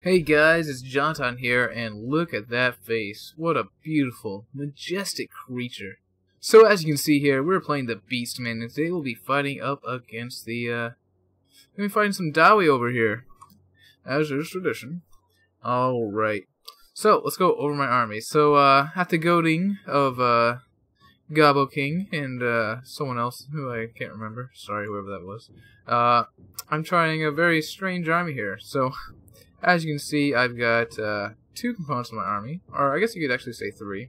Hey guys, it's Jonathan here, and look at that face. What a beautiful, majestic creature. So as you can see here, we're playing the Beastmen, and today we'll be fighting up against we'll be fighting some Dawi over here, as is tradition. Alright, so let's go over my army. So, at the goading of, Gobbo King and, someone else who I can't remember, sorry, whoever that was, I'm trying a very strange army here. So, as you can see, I've got two components of my army, or I guess you could actually say three.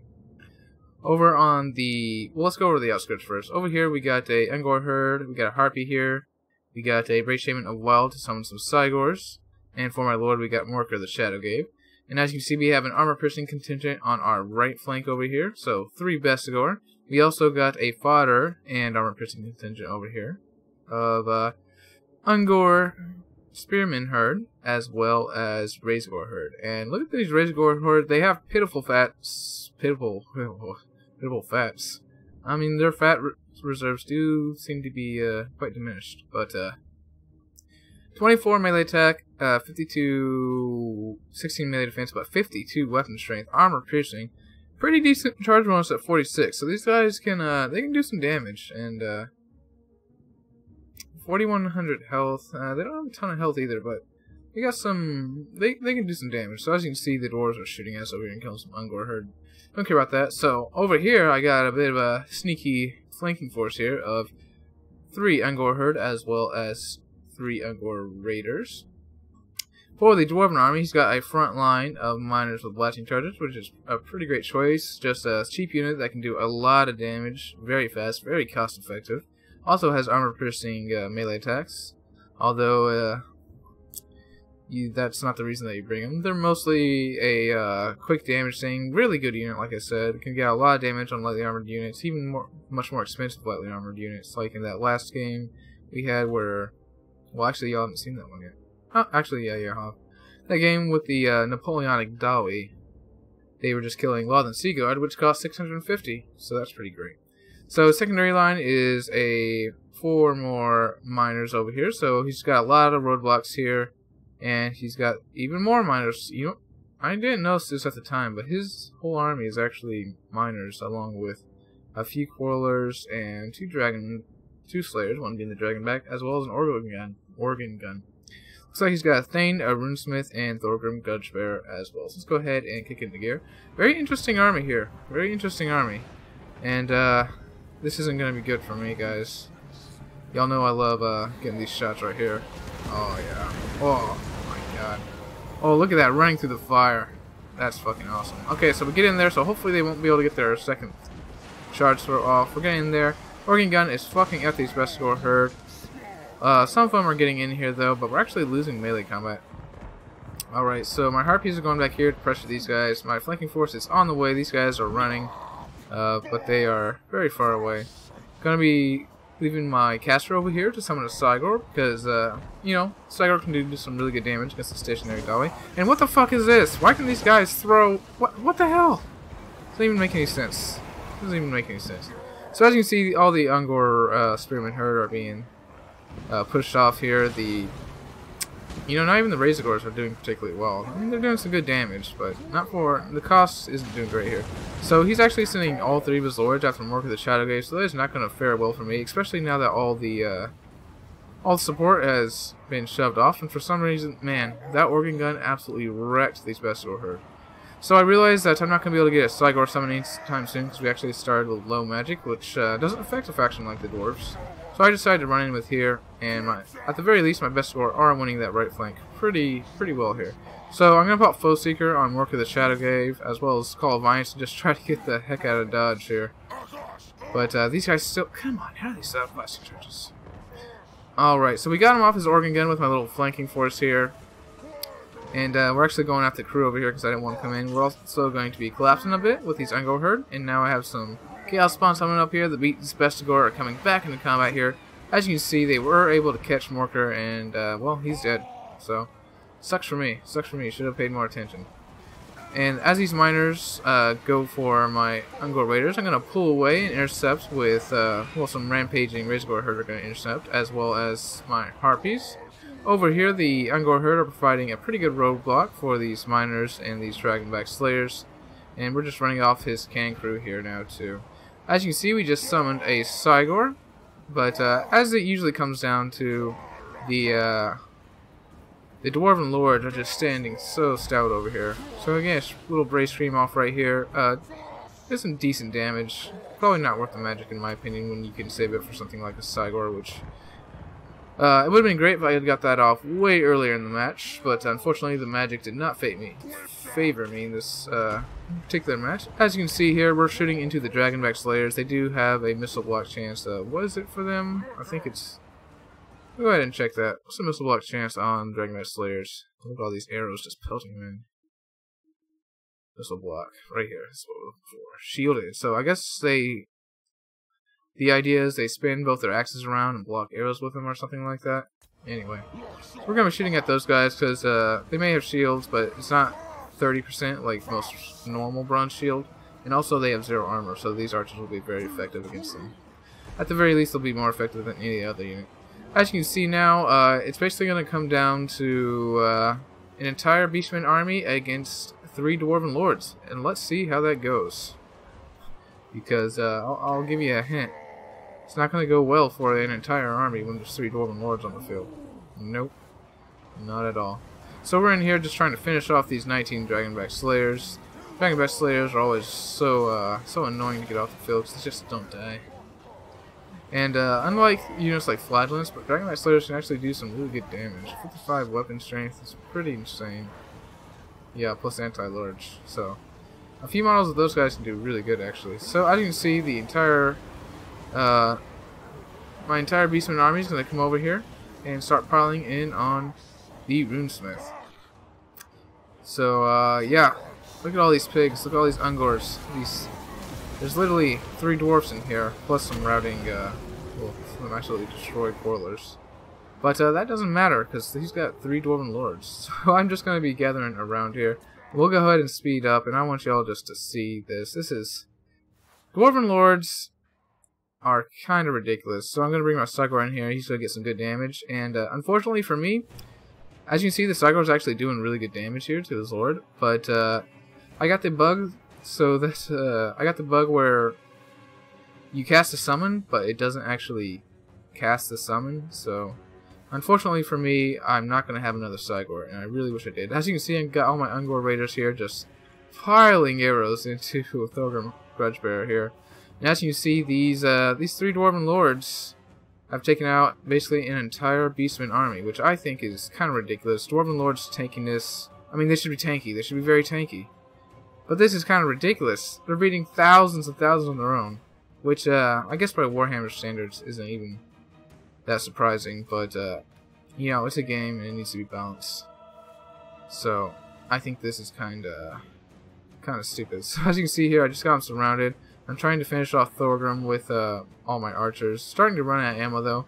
Over on the, well, let's go over the outskirts first. Over here, we got a Ungor herd, we got a Harpy here, we got a Brave Shaman of Wild to summon some Cygors, and for my lord, we got Morker the Shadowgave. And as you can see, we have an armor-piercing contingent on our right flank over here, so 3 Bestigor. We also got a fodder and armor-piercing contingent over here of Ungor Spearman herd, as well as Razor herd. And look at these Razor herd, they have pitiful fats. Pitiful fats. I mean, their fat reserves do seem to be quite diminished. But 24 melee attack, 16 melee defense, but 52 weapon strength, armor piercing, pretty decent charge bonus at 46. So these guys can they can do some damage, and 4100 health. They don't have a ton of health either, but they got some. They can do some damage. So as you can see, the dwarves are shooting us over here and killing some Ungor herd. Don't care about that. So over here, I got a bit of a sneaky flanking force here of 3 Ungor herd as well as 3 Ungor raiders. For the dwarven army, he's got a front line of miners with blasting charges, which is a pretty great choice. Just a cheap unit that can do a lot of damage, very fast, very cost effective. Also has armor-piercing melee attacks, although that's not the reason that you bring them. They're mostly a quick damage thing, really good unit, like I said. Can get a lot of damage on lightly armored units, even much more expensive lightly armored units, like in that last game we had where, well, actually y'all haven't seen that one yet. Oh, actually, yeah, you have. That game with the Napoleonic Dawi, they were just killing Wild and Seaguard, which cost 650, so that's pretty great. So secondary line is a 4 more miners over here. So he's got a lot of roadblocks here, and he's got even more miners. You know, I didn't notice this at the time, but his whole army is actually miners, along with a few quarrelers and 2 slayers, one being the dragon back, as well as an organ gun. Looks like he's got a Thane, a runesmith, and Thorgrim Gudgebearer as well. So let's go ahead and kick into gear. Very interesting army here. Very interesting army, and this isn't going to be good for me, guys. Y'all know I love getting these shots right here. Oh, yeah. Oh, my God. Oh, look at that, running through the fire. That's fucking awesome. Okay, so we get in there, so hopefully they won't be able to get their second charge throw off. We're getting in there. Organ gun is fucking at these Bestigor herd. Some of them are getting in here, though, but we're actually losing melee combat. Alright, so my Harpies are going back here to pressure these guys. My flanking force is on the way. These guys are running. But they are very far away. Gonna be leaving my caster over here to summon a Cygor, because, you know, Cygor can do some really good damage against the stationary Dawi. And what the fuck is this? Why can these guys throw... What the hell? Doesn't even make any sense. Doesn't even make any sense. So as you can see, all the Ungor Spearman herd are being pushed off here. You know, not even the Razorgors are doing particularly well. I mean, they're doing some good damage, but not for... The cost isn't doing great here. So he's actually sending all 3 of his lords after Morker the Shadowgave, so that is not going to fare well for me, especially now that all the support has been shoved off, and for some reason, man, that organ gun absolutely wrecked these Bestigor herd. So I realized that I'm not going to be able to get a Cygor summon anytime soon, because we actually started with low magic, which doesn't affect a faction like the Dwarfs. So I decided to run in with here, and at the very least, my Bestigor are winning that right flank pretty well here. So I'm going to pop Foe Seeker on Morker the Shadowgave, as well as Call of Violence, to just try to get the heck out of dodge here. But these guys still... Come on, how do they set up blasting charges? Alright, so we got him off his organ gun with my little flanking force here. And we're actually going after the crew over here because I didn't want to come in. We're also going to be collapsing a bit with these Ungor herd, and now I have some Chaos Spawn coming up here. The Bestigor are coming back into combat here. As you can see, they were able to catch Morker, and, well, he's dead. So, sucks for me. Sucks for me. Should have paid more attention. And as these miners go for my Ungor raiders, I'm going to pull away and intercept with, well, some rampaging Razor herd are going to intercept, as well as my Harpies. Over here, the Ungor Herd are providing a pretty good roadblock for these miners and these Dragonback Slayers. And we're just running off his cannon crew here now, too. As you can see, we just summoned a Cygor. But as it usually comes down to, the Dwarven Lords are just standing so stout over here. So again, a little Brace Stream off right here. There's some decent damage. Probably not worth the magic in my opinion when you can save it for something like a Cygor, which... it would have been great if I had got that off way earlier in the match, but unfortunately the magic did not favor me in this particular match. As you can see here, we're shooting into the Dragonback Slayers. They do have a missile block chance. What is it for them? I think it's... Go ahead and check that. What's the missile block chance on Dragonback Slayers? Look at all these arrows just pelting them in. Missile block. Right here. That's what we're looking for. Shielded. So I guess they... The idea is they spin both their axes around and block arrows with them or something like that. Anyway. So we're going to be shooting at those guys because they may have shields, but it's not 30% like most normal bronze shield. And also they have 0 armor, so these archers will be very effective against them. At the very least, they'll be more effective than any other unit. As you can see now, it's basically going to come down to an entire Beastmen army against 3 Dwarven Lords. And let's see how that goes. Because I'll give you a hint. It's not going to go well for an entire army when there's 3 Dwarven Lords on the field. Nope. Not at all. So we're in here just trying to finish off these 19 Dragonback Slayers. Dragonback Slayers are always so annoying to get off the field because they just don't die. And unlike units like Flagellants, but Dragonback Slayers can actually do some really good damage. 55 weapon strength is pretty insane. Yeah, plus anti-large. So a few models of those guys can do really good actually. So as you can see, the entire my entire Beastman army is going to come over here and start piling in on the Runesmith. So yeah, look at all these pigs. Look at all these Ungors. There's literally 3 dwarfs in here, plus some routing, well, some actually destroyed Boilers. But that doesn't matter, because he's got 3 Dwarven Lords. So I'm just going to be gathering around here. We'll go ahead and speed up, and I want y'all just to see this. This is... Dwarven Lords are kind of ridiculous. So I'm going to bring my Cygor in here. He's going to get some good damage. And unfortunately for me, as you can see, the Cygor is actually doing really good damage here to his Lord. But I got the bug... So that's I got the bug where you cast a summon, but it doesn't actually cast the summon. So unfortunately for me, I'm not going to have another Cygor, and I really wish I did. As you can see, I've got all my Ungor Raiders here just piling arrows into Thorgrim Grudgebearer here. And as you can see, these 3 Dwarven Lords have taken out basically an entire Beastman army, which I think is kind of ridiculous. Dwarven Lords tankiness, I mean, they should be tanky. They should be very tanky. But this is kind of ridiculous. They're beating thousands and thousands on their own. Which, I guess by Warhammer standards isn't even that surprising. But, you know, it's a game and it needs to be balanced. So, I think this is kind of stupid. So, as you can see here, I just got him surrounded. I'm trying to finish off Thorgrim with all my archers. Starting to run out of ammo, though.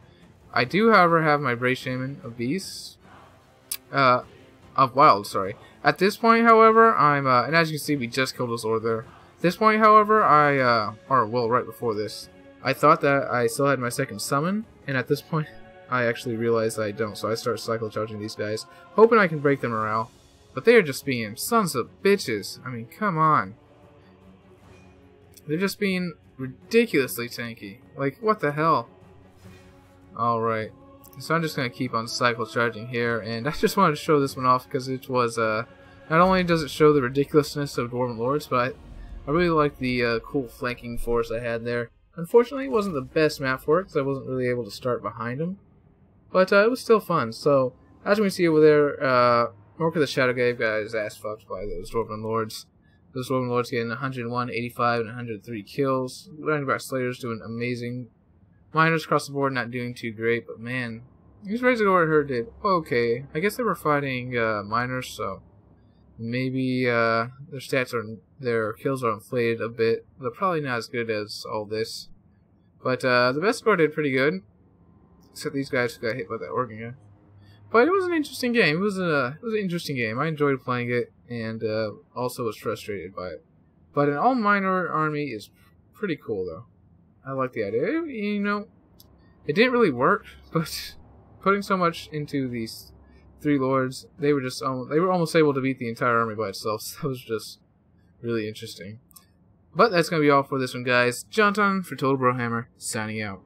I do, however, have my Brace Shaman of Beasts. Of Wild, sorry. At this point, however, I'm, and as you can see, we just killed his Lord there. At this point, however, right before this, I thought that I still had my second summon, and at this point, I actually realized I don't, so I start cycle charging these guys, hoping I can break their morale. But they are just being sons of bitches. I mean, come on. They're just being ridiculously tanky. Like, what the hell? Alright. So I'm just going to keep on cycle charging here, and I just wanted to show this one off because it was, not only does it show the ridiculousness of Dwarven Lords, but I really like the cool flanking force I had there. Unfortunately, it wasn't the best map for it because I wasn't really able to start behind them, but it was still fun. So, as we see over there, Mork of the Shadowgrave got his ass fucked by those Dwarven Lords. Those Dwarven Lords getting 101, 85, and 103 kills. Dragonback Slayers doing amazing. Miners across the board not doing too great, but man, these Razor Guard Herd did okay. I guess they were fighting miners, so maybe their kills are inflated a bit. They're probably not as good as all this, but the best score did pretty good, except these guys who got hit by that organ guy. But it was an interesting game. It was an interesting game. I enjoyed playing it, and also was frustrated by it. But an all-miner army is pretty cool, though. I like the idea. You know, it didn't really work, but putting so much into these 3 lords, they were almost able to beat the entire army by itself. So that was just really interesting. But that's going to be all for this one, guys. Jonathan for Total Brohammer, signing out.